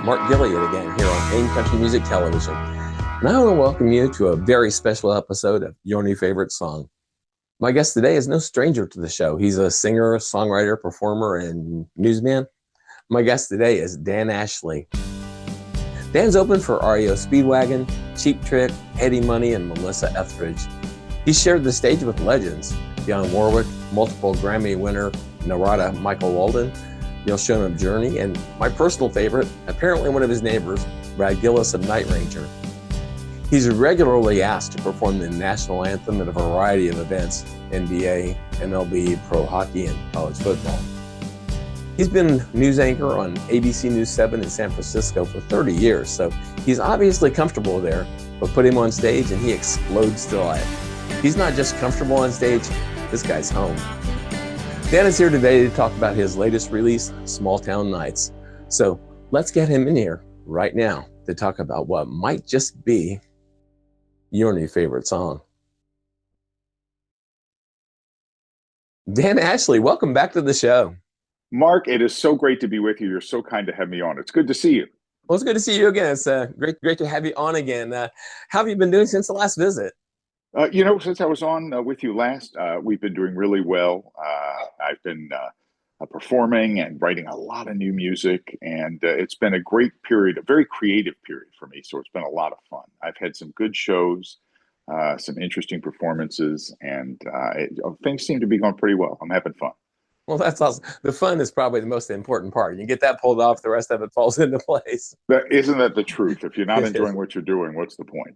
Mark Gilliard again here on AIM Country Music Television. And I want to welcome you to a very special episode of Your New Favorite Song. My guest today is no stranger to the show. He's a singer, songwriter, performer, and newsman. My guest today is Dan Ashley. Dan's opened for REO Speedwagon, Cheap Trick, Eddie Money, and Melissa Etheridge. He's shared the stage with legends, Dionne Warwick, multiple Grammy winner Narada Michael Walden, Neil Schon of Journey, and my personal favorite, apparently one of his neighbors, Brad Gillis of Night Ranger. He's regularly asked to perform the national anthem at a variety of events, NBA, MLB, pro hockey, and college football. He's been news anchor on ABC News 7 in San Francisco for 30 years, so he's obviously comfortable there, but put him on stage and he explodes delight. He's not just comfortable on stage, this guy's home. Dan is here today to talk about his latest release, Small Town Nights. So let's get him in here right now to talk about what might just be your new favorite song. Dan Ashley, welcome back to the show. Mark, it is so great to be with you. You're so kind to have me on. It's good to see you. Well, it's good to see you again. It's great to have you on again. How have you been doing since the last visit? Since I was on with you last, we've been doing really well. I've been performing and writing a lot of new music, and it's been a great period, a very creative period for me. So it's been a lot of fun. I've had some good shows, some interesting performances, and things seem to be going pretty well. I'm having fun. Well, that's awesome. The fun is probably the most important part. You get that pulled off, the rest of it falls into place. Isn't that the truth? If you're not enjoying what you're doing, what's the point?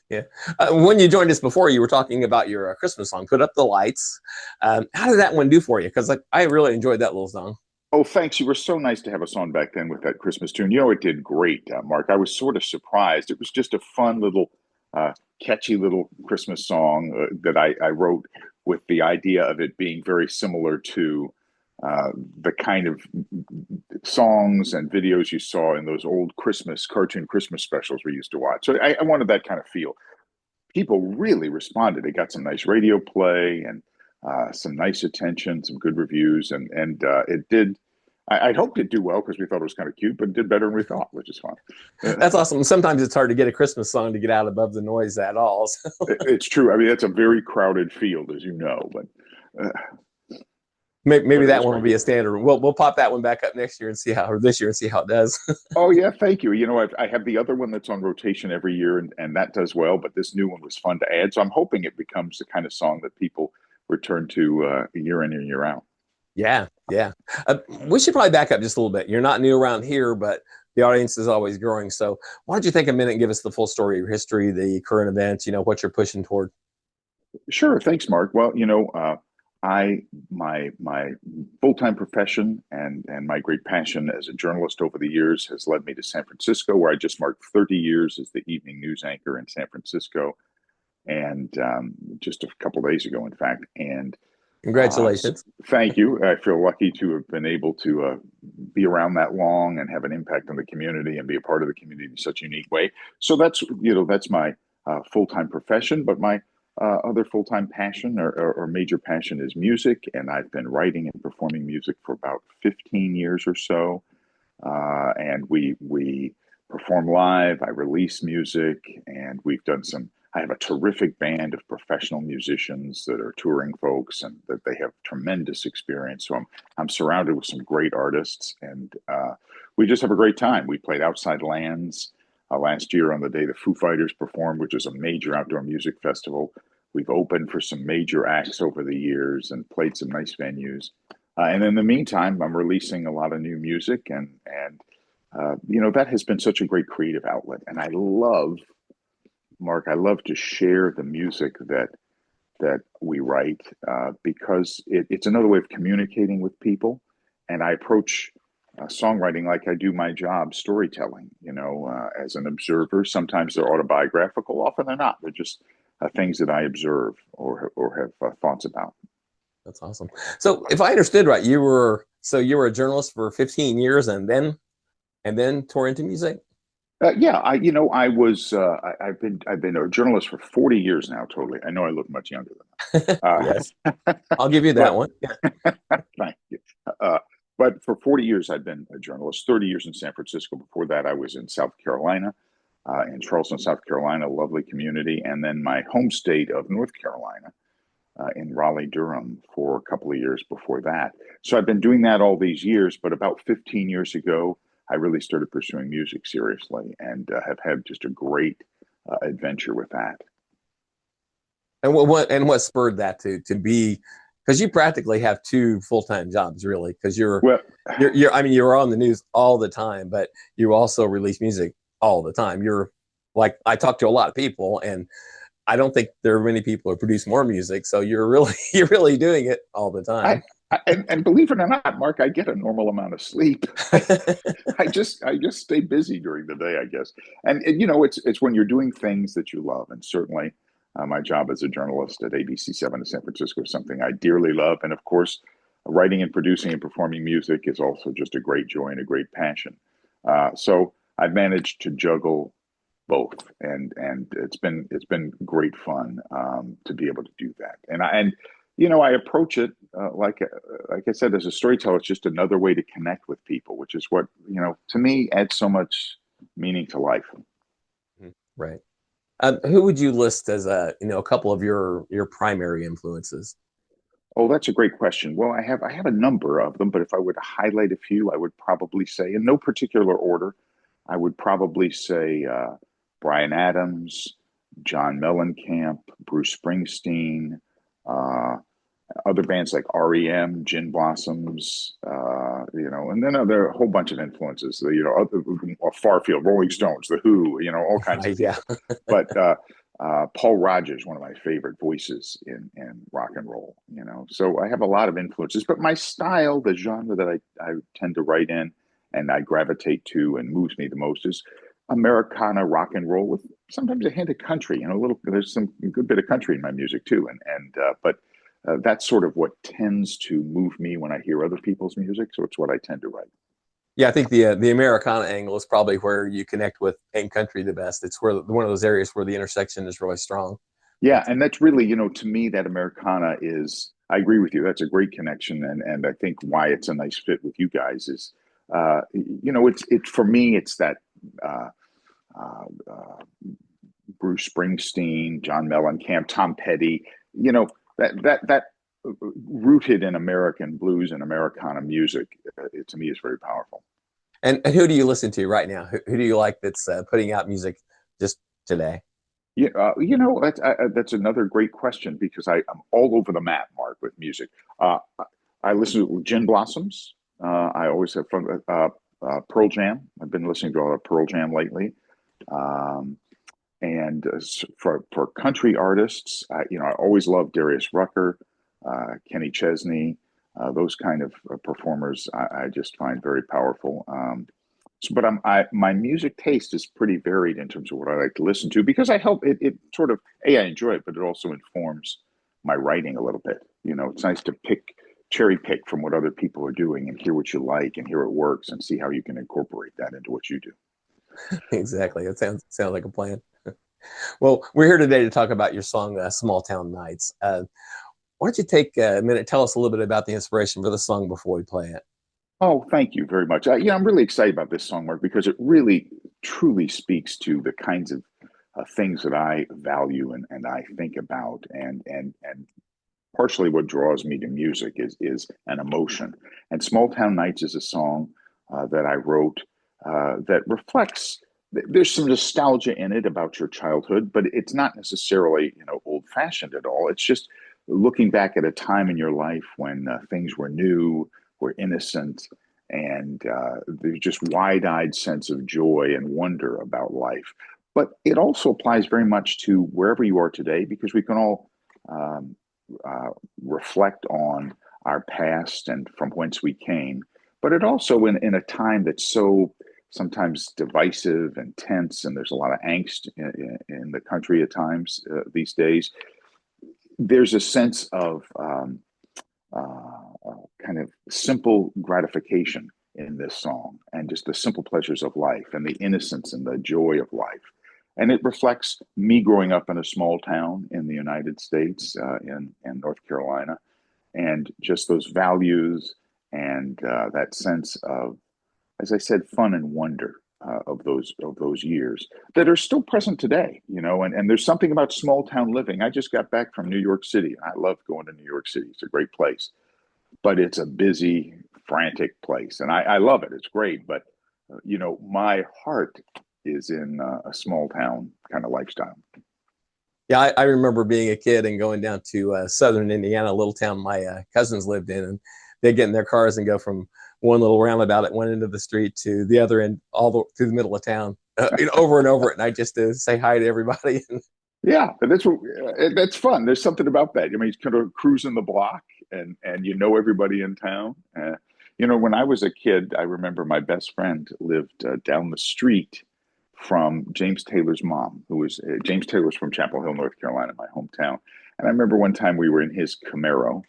Yeah. When you joined us before, you were talking about your Christmas song, Put Up the Lights. How did that one do for you? Because I really enjoyed that little song. Oh, thanks. You were so nice to have us on back then with that Christmas tune. It did great, Mark. I was sort of surprised. It was just a fun little, catchy little Christmas song that I wrote with the idea of it being very similar to the kind of songs and videos you saw in those old cartoon Christmas specials we used to watch. So I wanted that kind of feel. People really responded. It got some nice radio play and some nice attention, some good reviews, and it did. I'd hoped it'd do well because we thought it was kind of cute, but it did better than we thought, which is fun. That's awesome. Sometimes it's hard to get a Christmas song to get out above the noise at all. So. It's true. I mean, it's a very crowded field, as you know, but. Maybe that one will be a standard. We'll pop that one back up next year and see how, or this year and see how it does. Oh yeah, thank you. I have the other one that's on rotation every year, and that does well. But this new one was fun to add, so I'm hoping it becomes the kind of song that people return to year in and year out. Yeah. We should probably back up just a little bit. You're not new around here, but the audience is always growing. So why don't you take a minute and give us the full story of your history, the current events, what you're pushing toward? Sure. Thanks, Mark. Well, my full-time profession and my great passion as a journalist over the years has led me to San Francisco, where I just marked 30 years as the evening news anchor in San Francisco, and just a couple days ago, in fact. And congratulations! Thank you. I feel lucky to have been able to be around that long and have an impact on the community and be a part of the community in such a unique way. So that's my full-time profession, but my other full-time passion or major passion is music, and I've been writing and performing music for about 15 years or so. And we perform live, I release music, and I have a terrific band of professional musicians that are touring folks, and that they have tremendous experience. So I'm surrounded with some great artists, and we just have a great time. We played Outside Lands last year on the day the Foo Fighters performed, which is a major outdoor music festival. We've opened for some major acts over the years and played some nice venues. And in the meantime, I'm releasing a lot of new music, and that has been such a great creative outlet. And Mark, I love to share the music that we write because it's another way of communicating with people. And I approach songwriting like I do my job, storytelling, as an observer. Sometimes they're autobiographical, often they're not. They're just things that I observe or have thoughts about. That's awesome. So if I understood right, you were a journalist for 15 years and then tore into music? Yeah, I've been a journalist for 40 years now. Totally. I know I look much younger than that. Yes. I'll give you that one. Yeah. Thank you. But for 40 years, I've been a journalist. 30 years in San Francisco. Before that, I was in South Carolina, in Charleston, South Carolina, lovely community, and then my home state of North Carolina, in Raleigh, Durham, for a couple of years before that. So I've been doing that all these years, but about 15 years ago, I really started pursuing music seriously and have had just a great adventure with that. And what spurred that to be, because you practically have two full-time jobs, really, because Well, you're I mean, you're on the news all the time, but you also release music all the time. You're like, I talk to a lot of people, and I don't think there are many people who produce more music. So you're really you're really doing it all the I, time. and believe it or not, Mark, I get a normal amount of sleep. I just stay busy during the day, I guess. And it's when you're doing things that you love, and certainly my job as a journalist at ABC7 in San Francisco is something I dearly love. And of course, writing and producing and performing music is also just a great joy and a great passion. So I've managed to juggle both, and it's been great fun to be able to do that. And I approach it like I said, as a storyteller, it's just another way to connect with people, which is what to me adds so much meaning to life. Right. Who would you list as a couple of your primary influences? Oh, that's a great question. Well, I have a number of them, but if I were to highlight a few, I would probably say, in no particular order, I would probably say Bryan Adams, John Mellencamp, Bruce Springsteen, uh, other bands like REM, Gin Blossoms, and then there are a whole bunch of influences. Farfield, Rolling Stones, The Who, all kinds of Yeah. people. But Paul Rogers, one of my favorite voices in rock and roll. So I have a lot of influences. But my style, the genre that I tend to write in, and I gravitate to, and moves me the most is Americana rock and roll with sometimes a hint of country. There's some good bit of country in my music too, but that's sort of what tends to move me when I hear other people's music. So it's what I tend to write. Yeah, I think the Americana angle is probably where you connect with in country the best. It's where one of those areas where the intersection is really strong. Yeah, It's, and that's really, to me, that Americana is. I agree with you. That's a great connection, and I think why it's a nice fit with you guys is, it's for me, it's that. Uh, uh, uh, Bruce Springsteen, John Mellencamp, Tom Petty, that rooted in American blues and Americana music, to me is very powerful. and who do you listen to right now? Who do you like that's putting out music just today? Yeah, that's another great question because I'm all over the map, Mark, with music. I listen to Gin Blossoms. I always have fun with Pearl Jam. I've been listening to a lot of Pearl Jam lately. Um, And for country artists, I always love Darius Rucker, Kenny Chesney, those kind of performers. I just find very powerful. But my music taste is pretty varied in terms of what I like to listen to because I help it. It sort of I enjoy it, but it also informs my writing a little bit. It's nice to cherry pick from what other people are doing and hear what you like and hear it works and see how you can incorporate that into what you do. Exactly. It sounds like a plan. Well, we're here today to talk about your song "Small Town Nights." Why don't you take a minute, tell us a little bit about the inspiration for the song before we play it? Oh, thank you very much. I'm really excited about this song, Mark, because it really, truly speaks to the kinds of things that I value and I think about, and partially what draws me to music is an emotion. And "Small Town Nights" is a song that I wrote that reflects. There's some nostalgia in it about your childhood, but it's not necessarily old fashioned at all. It's just looking back at a time in your life when things were new, were innocent, and there's just wide eyed sense of joy and wonder about life. But it also applies very much to wherever you are today, because we can all um, uh, reflect on our past and from whence we came. But it also, in a time that's so sometimes divisive and tense, and there's a lot of angst in the country at times these days, there's a sense of kind of simple gratification in this song and just the simple pleasures of life and the innocence and the joy of life. And it reflects me growing up in a small town in the United States, in North Carolina, and just those values and that sense of, as I said, fun and wonder of those years that are still present today. And there's something about small town living. I just got back from New York City. I love going to New York City. It's a great place, but it's a busy, frantic place, and I love it. It's great, but my heart is in a small town kind of lifestyle. Yeah, I remember being a kid and going down to southern Indiana, a little town my cousins lived in, and they'd get in their cars and go from one little roundabout at one end of the street to the other end, through the middle of town, over and over at night, just to say hi to everybody. Yeah, and that's fun. There's something about that. I mean, kind of cruising the block, and everybody in town. When I was a kid, I remember my best friend lived down the street from James Taylor's mom, who was James Taylor's from Chapel Hill, North Carolina, my hometown. And I remember one time we were in his Camaro.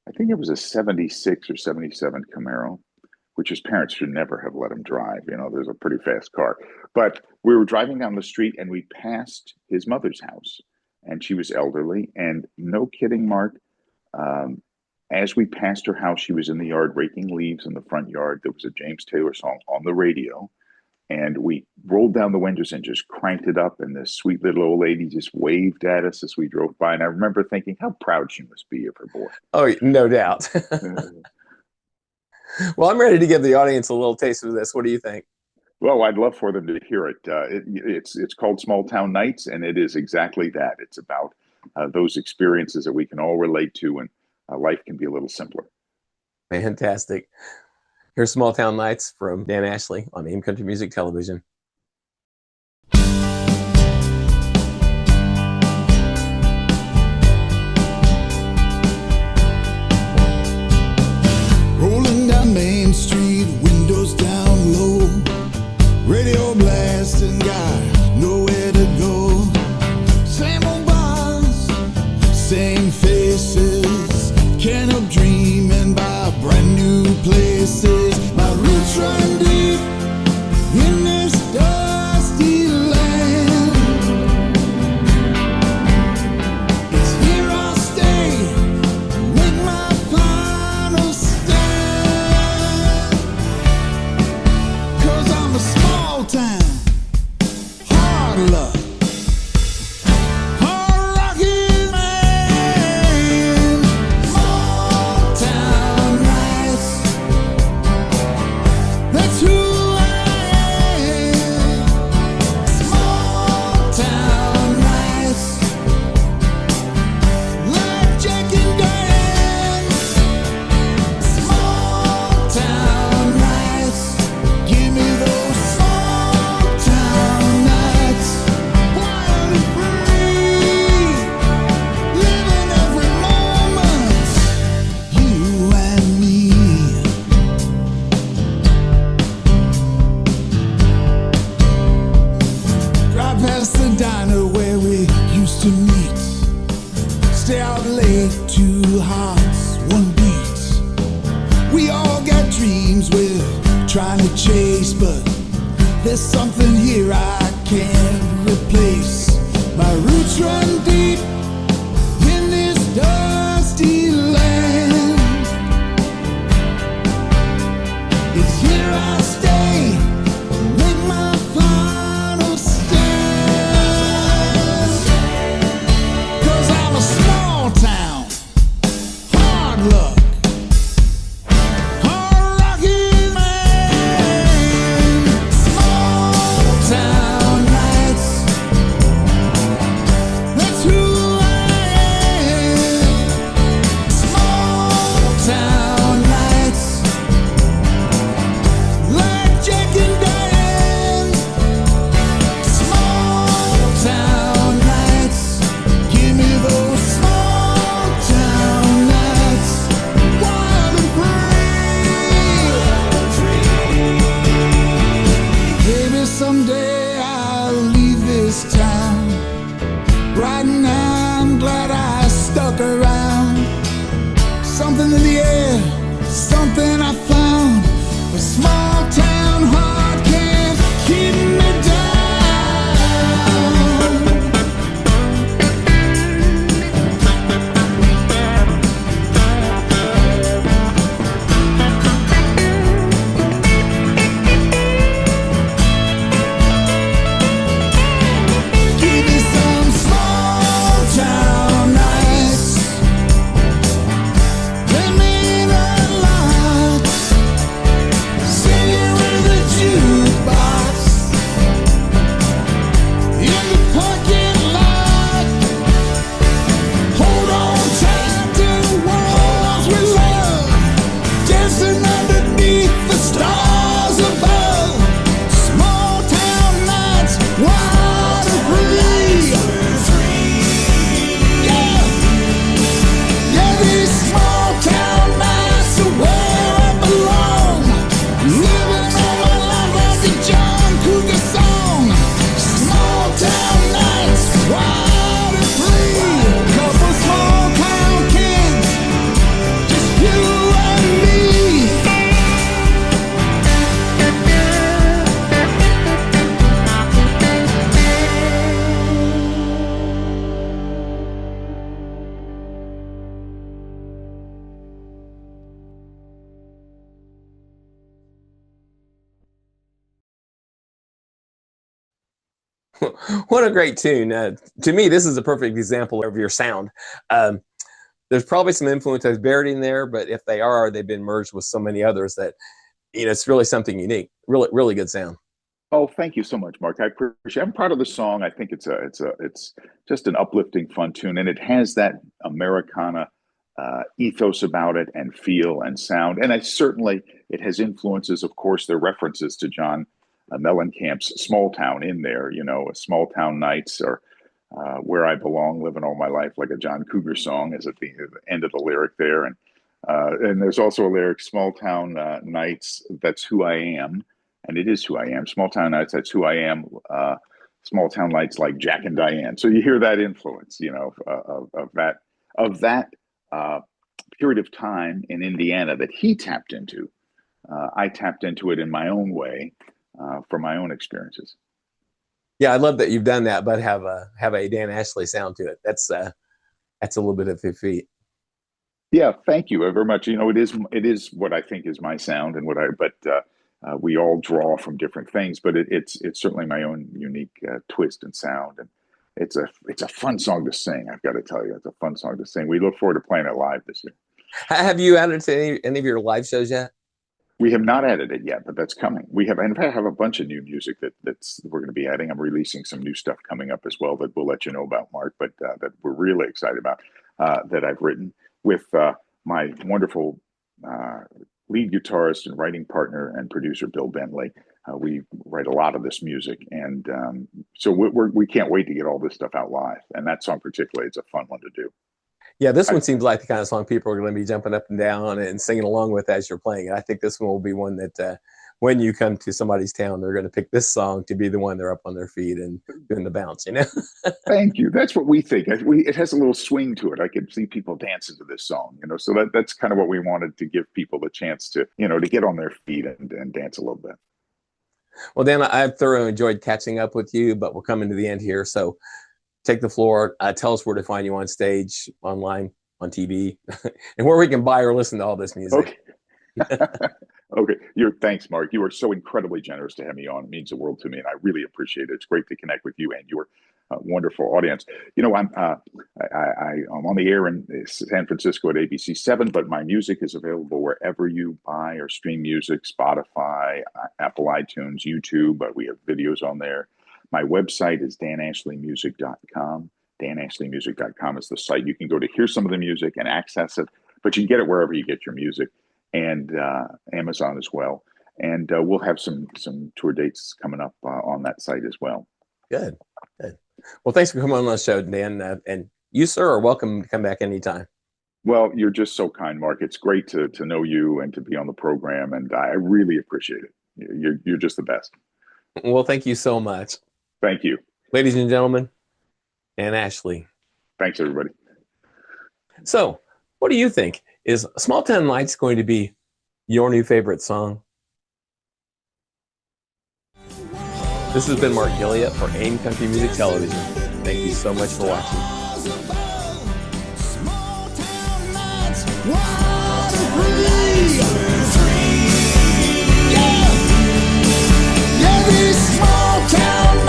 I think it was a 76 or 77 Camaro, which his parents should never have let him drive. There's a pretty fast car. But we were driving down the street and we passed his mother's house, and she was elderly. And no kidding, Mark, as we passed her house, she was in the yard raking leaves in the front yard. There was a James Taylor song on the radio. And we rolled down the windows and just cranked it up. And this sweet little old lady just waved at us as we drove by. And I remember thinking how proud she must be of her boy. Oh, no doubt. Well, I'm ready to give the audience a little taste of this. What do you think? Well, I'd love for them to hear it. It's called Small Town Nights, and it is exactly that. It's about those experiences that we can all relate to, and life can be a little simpler. Fantastic. Here's Small Town Nights from Dan Ashley on AIM Country Music Television. Rolling down Main Street, windows down low, radio blasting, got nowhere to go. Same old bars, same faces, can't help dreaming about brand new places. My roots run deep in this dusty land. It's here I'll stay, make my final stand. 'Cause I'm a small town, hard luck, hard rocking man. Small town nights, that's who I am. Small town nights, like Jack and Diane. Small town nights, give me those small town nights. Wild and free, living every moment, you and me. Drive past the diner where we used to meet. Stay out late, two hearts, one beat. We all got dreams we're trying to chase, but there's something here I can't replace. My roots run deep in this dusty land. It's here I stay, make my final stand. 'Cause I'm a small town, hard luck, hard rocking man. Small town nights, that's who I am. Small town nights, like Jack and Diane. Small town nights, give me those small town nights. Wild and free. Maybe someday I'll leave this town. Right now I'm glad I stuck around. Something in the air, something I found. A small town heart can't keep me down. What a great tune. To me, this is a perfect example of your sound. Um, there's probably some influences buried in there, but if they are, they've been merged with so many others that, it's really something unique. Really, really good sound. Oh, thank you so much, Mark. I appreciate. I'm proud of the song. I think it's just an uplifting, fun tune, and it has that Americana ethos about it, and feel and sound. And I certainly it has influences. Of course, there are references to John Mellencamp's "Small Town" in there. "Small Town Nights" or "Where I Belong," living all my life like a John Cougar song, is at the end of the lyric there. And there's also a lyric, "Small Town Nights, that's who I am." And it is who I am. Small Town Nights, that's who I am. Small Town Lights, like Jack and Diane. So you hear that influence, of that period of time in Indiana that he tapped into. I tapped into it in my own way, from my own experiences. Yeah, I love that you've done that, but have a Dan Ashley sound to it. That's a little bit of a feat. Yeah, thank you very much. It is what I think is my sound, and we all draw from different things, but it's certainly my own unique twist and sound, and it's a fun song to sing. I've got to tell you, it's a fun song to sing. We look forward to playing it live this year. Have you added it to any of your live shows yet? We have not added it yet, but that's coming. We have, in fact, have a bunch of new music that's we're going to be adding. I'm releasing some new stuff coming up as well that we'll let you know about, Mark. But that we're really excited about, that I've written with my wonderful lead guitarist and writing partner and producer Bill Bentley. We write a lot of this music, and so we can't wait to get all this stuff out live. And that song particularly, it's a fun one to do. Yeah, this one seems like the kind of song people are going to be jumping up and down and singing along with as you're playing it. I think this one will be one that when you come to somebody's town, they're going to pick this song to be the one they're up on their feet and doing the bounce, Thank you. That's what we think. It has a little swing to it. I could see people dancing to this song, so that's kind of what we wanted, to give people the chance to, to get on their feet and dance a little bit. Well, Dan, I've thoroughly enjoyed catching up with you, but we're coming to the end here. So take the floor. Tell us where to find you on stage, online, on TV, and where we can buy or listen to all this music. Okay. Okay. Thanks, Mark. You are so incredibly generous to have me on. It means the world to me, and I really appreciate it. It's great to connect with you and your wonderful audience. I'm on the air in San Francisco at ABC 7, but my music is available wherever you buy or stream music: Spotify, Apple iTunes, YouTube. But we have videos on there. My website is danashleymusic.com. danashleymusic.com is the site. You can go to hear some of the music and access it, but you can get it wherever you get your music, and Amazon as well. And we'll have some tour dates coming up on that site as well. Good. Well, thanks for coming on the show, Dan. And you, sir, are welcome to come back anytime. Well, you're just so kind, Mark. It's great to know you and to be on the program, and I really appreciate it. You're just the best. Well, thank you so much. Thank you. Ladies and gentlemen, Dan Ashley. Thanks, everybody. So, what do you think? Is Small Town Lights going to be your new favorite song? This has been Mark Gilliott for AIM Country Music Television. Thank you so much for watching. These small town